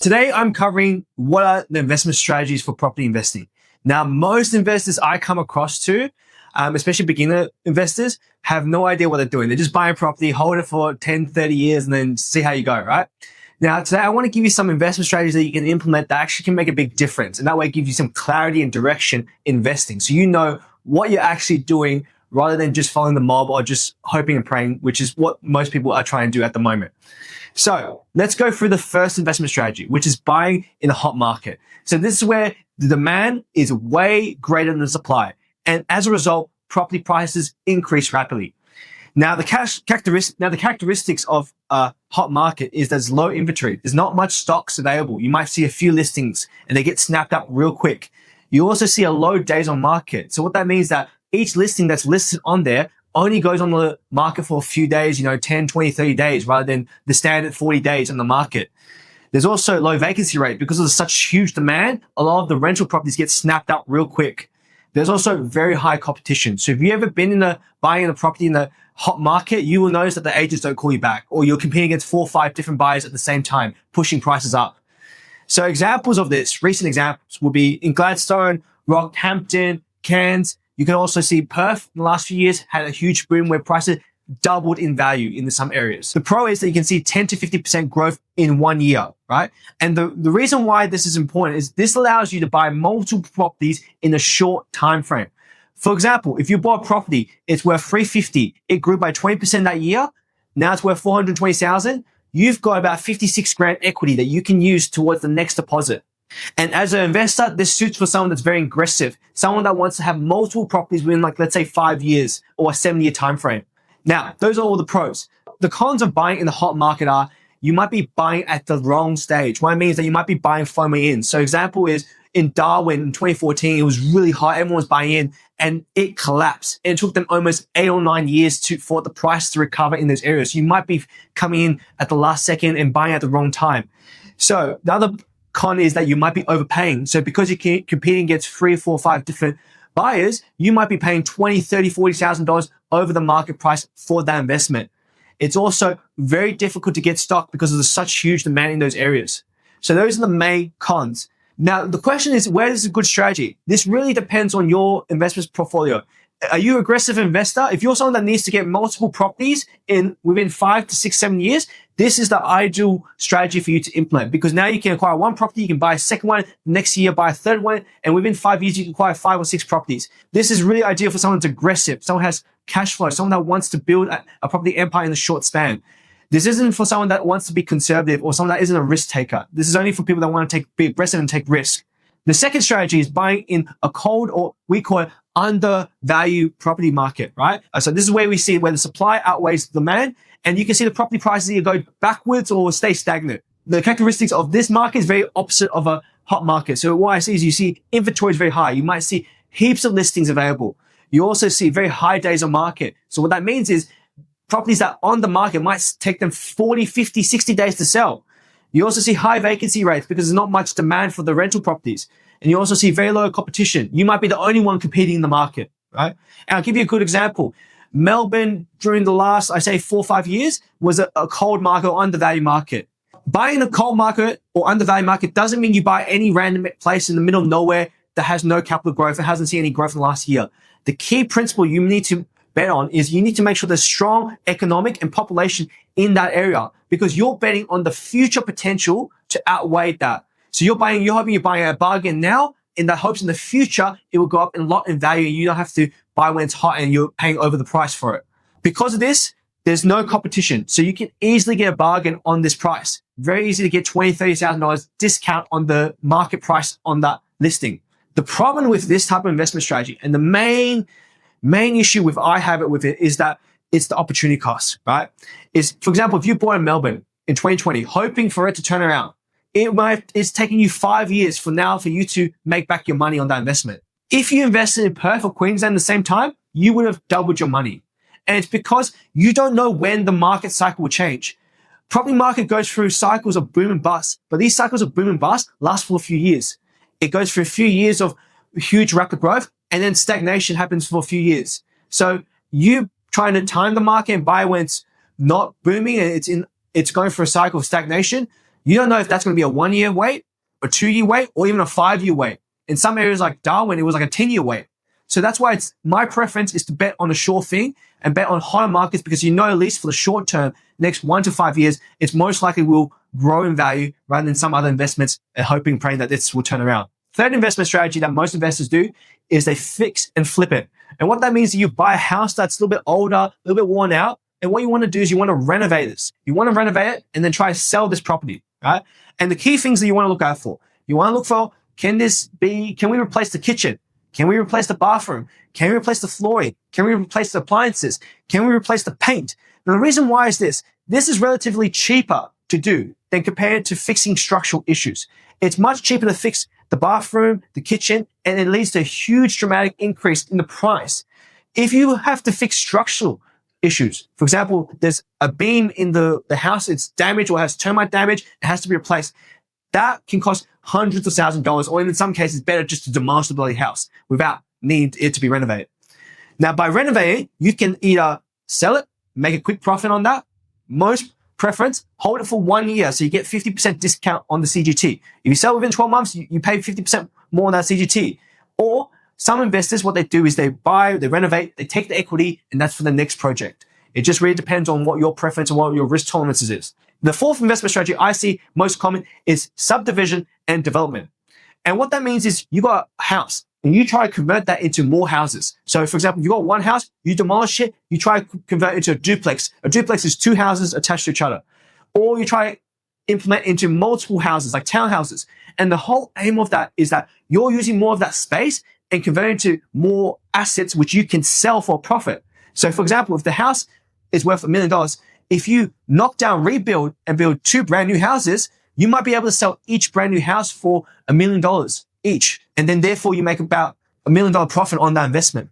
Today, I'm covering what are the investment strategies for property investing. Now, most investors I come across especially beginner investors, have no idea what they're doing. They're just buying property, hold it for 10, 30 years, and then see how you go, right? Now, today, I want to give you some investment strategies that you can implement that actually can make a big difference. And that way it gives you some clarity and direction in investing. So you know what you're actually doing rather than just following the mob or just hoping and praying, which is what most people are trying to do at the moment. So let's go through the first investment strategy, which is buying in a hot market. So this is where the demand is way greater than the supply. And as a result, property prices increase rapidly. Now, the characteristics of a hot market is there's low inventory. There's not much stocks available. You might see a few listings and they get snapped up real quick. You also see a low days on market. So what that means is that each listing that's listed on there only goes on the market for a few days, 10, 20, 30 days, rather than the standard 40 days on the market. There's also low vacancy rate because of such huge demand. A lot of the rental properties get snapped up real quick. There's also very high competition. So if you've ever been buying a property in the hot market, you will notice that the agents don't call you back, or you're competing against 4 or 5 different buyers at the same time, pushing prices up. So examples of this, recent examples will be in Gladstone, Rockhampton, Cairns. You can also see Perth in the last few years had a huge boom where prices doubled in value in some areas. The pro is that you can see 10 to 50% growth in 1 year, right? And the reason why this is important is this allows you to buy multiple properties in a short time frame. For example, if you bought a property, it's worth 350, it grew by 20% that year. Now it's worth 420,000. You've got about 56 grand equity that you can use towards the next deposit. And as an investor, this suits for someone that's very aggressive, someone that wants to have multiple properties within, let's say 5 years or a 7-year time frame. Now, those are all the pros. The cons of buying in the hot market are you might be buying at the wrong stage. What I mean is that you might be buying FOMO in. So example is in Darwin in 2014, it was really hot. Everyone was buying in and it collapsed. And it took them almost 8 or 9 years for the price to recover in those areas. So you might be coming in at the last second and buying at the wrong time. So the other con is that you might be overpaying. So because you're competing against 3, 4, 5 different buyers, you might be paying $20,000, $30,000, $40,000 over the market price for that investment. It's also very difficult to get stock because of such huge demand in those areas. So those are the main cons. Now, the question is, where is a good strategy? This really depends on your investment portfolio. Are you an aggressive investor? If you're someone that needs to get multiple properties within 5 to 6, 7 years, this is the ideal strategy for you to implement, because now you can acquire one property, you can buy a second one, next year buy a third one, and within 5 years you can acquire 5 or 6 properties. This is really ideal for someone that's aggressive, someone has cash flow, someone that wants to build a property empire in a short span. This isn't for someone that wants to be conservative or someone that isn't a risk taker. This is only for people that want to be aggressive and take risk. The second strategy is buying in a cold, or we call it undervalued property market, right? So this is where we see where the supply outweighs the demand, and you can see the property prices either go backwards or stay stagnant. The characteristics of this market is very opposite of a hot market. So what I see is you see inventory is very high. You might see heaps of listings available. You also see very high days on market. So what that means is properties that are on the market might take them 40, 50, 60 days to sell. You also see high vacancy rates because there's not much demand for the rental properties. And you also see very low competition. You might be the only one competing in the market, right? And I'll give you a good example. Melbourne, during the last, I say 4 or 5 years, was a cold market or undervalued market. Buying a cold market or undervalued market doesn't mean you buy any random place in the middle of nowhere that has no capital growth. It hasn't seen any growth in the last year. The key principle you need to bet on is you need to make sure there's strong economic and population in that area, because you're betting on the future potential to outweigh that. So you're hoping you're buying a bargain now in the hopes in the future it will go up a lot in value and you don't have to buy when it's hot and you're paying over the price for it. Because of this, there's no competition. So you can easily get a bargain on this price. Very easy to get $20,000, $30,000 discount on the market price on that listing. The problem with this type of investment strategy, and the main issue with it is that it's the opportunity cost, right? For example, if you bought in Melbourne in 2020, hoping for it to turn around, it's taking you 5 years for you to make back your money on that investment. If you invested in Perth or Queensland at the same time, you would have doubled your money. And it's because you don't know when the market cycle will change. Property market goes through cycles of boom and bust, but these cycles of boom and bust last for a few years. It goes through a few years of huge rapid growth, and then stagnation happens for a few years. So you trying to time the market and buy when it's not booming and it's going for a cycle of stagnation, You don't know if that's going to be a 1 year wait, a 2 year wait, or even a 5 year wait. In some areas like Darwin, it was like a 10 year wait. So that's why my preference is to bet on a sure thing and bet on higher markets, because you know at least for the short term, next 1 to 5 years, it's most likely will grow in value rather than some other investments and hoping, praying that this will turn around. Third investment strategy that most investors do is they fix and flip it. And what that means is you buy a house that's a little bit older, a little bit worn out. And what you want to do is you want to renovate this. You want to renovate it and then try to sell this property, right? And the key things that you want to look out for, you want to look for, can we replace the kitchen? Can we replace the bathroom? Can we replace the flooring? Can we replace the appliances? Can we replace the paint? Now, the reason why is this is relatively cheaper to do than compared to fixing structural issues. It's much cheaper to fix the bathroom, the kitchen, and it leads to a huge dramatic increase in the price. If you have to fix structural issues, for example, there's a beam in the house, it's damaged or has termite damage, it has to be replaced. That can cost hundreds of thousands of dollars, or in some cases, better just to demolish the bloody house without needing it to be renovated. Now, by renovating, you can either sell it, make a quick profit on that. Most preference, hold it for 1 year, so you get 50% discount on the CGT. If you sell within 12 months, you pay 50% more on that CGT. Or some investors, what they do is they buy, they renovate, they take the equity, and that's for the next project. It just really depends on what your preference and what your risk tolerances is. The fourth investment strategy I see most common is subdivision and development. And what that means is you got a house and you try to convert that into more houses. So for example, you got one house, you demolish it, you try to convert it into a duplex. A duplex is 2 houses attached to each other. Or you try to implement into multiple houses, like townhouses. And the whole aim of that is that you're using more of that space and converting to more assets which you can sell for a profit. So for example, if the house is worth $1 million, if you knock down, rebuild, and build 2 brand new houses, you might be able to sell each brand new house for $1 million each. And then therefore you make about $1 million profit on that investment.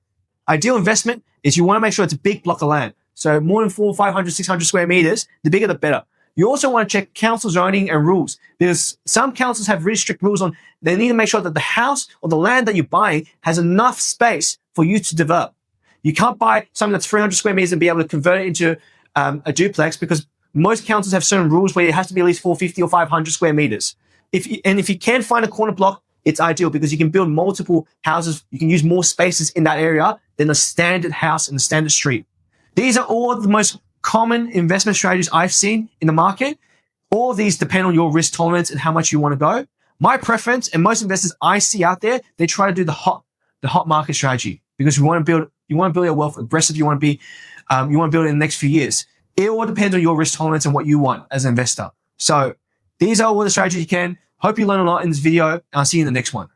Ideal investment is you want to make sure it's a big block of land. So more than 400, 500, 600 square meters, the bigger the better. You also want to check council zoning and rules, because some councils have really strict rules on, they need to make sure that the house or the land that you're buying has enough space for you to develop. You can't buy something that's 300 square meters and be able to convert it into a duplex, because most councils have certain rules where it has to be at least 450 or 500 square meters. If you can find a corner block, it's ideal because you can build multiple houses. You can use more spaces in that area than a standard house in a standard street. These are all the most common investment strategies I've seen in the market. All of these depend on your risk tolerance and how much you want to go. My preference, and most investors I see out there, they try to do the hot market strategy, because you want to build your wealth aggressive. You want to build it in the next few years. It all depends on your risk tolerance and what you want as an investor. So these are all the strategies you can. Hope you learn a lot in this video, and I'll see you in the next one.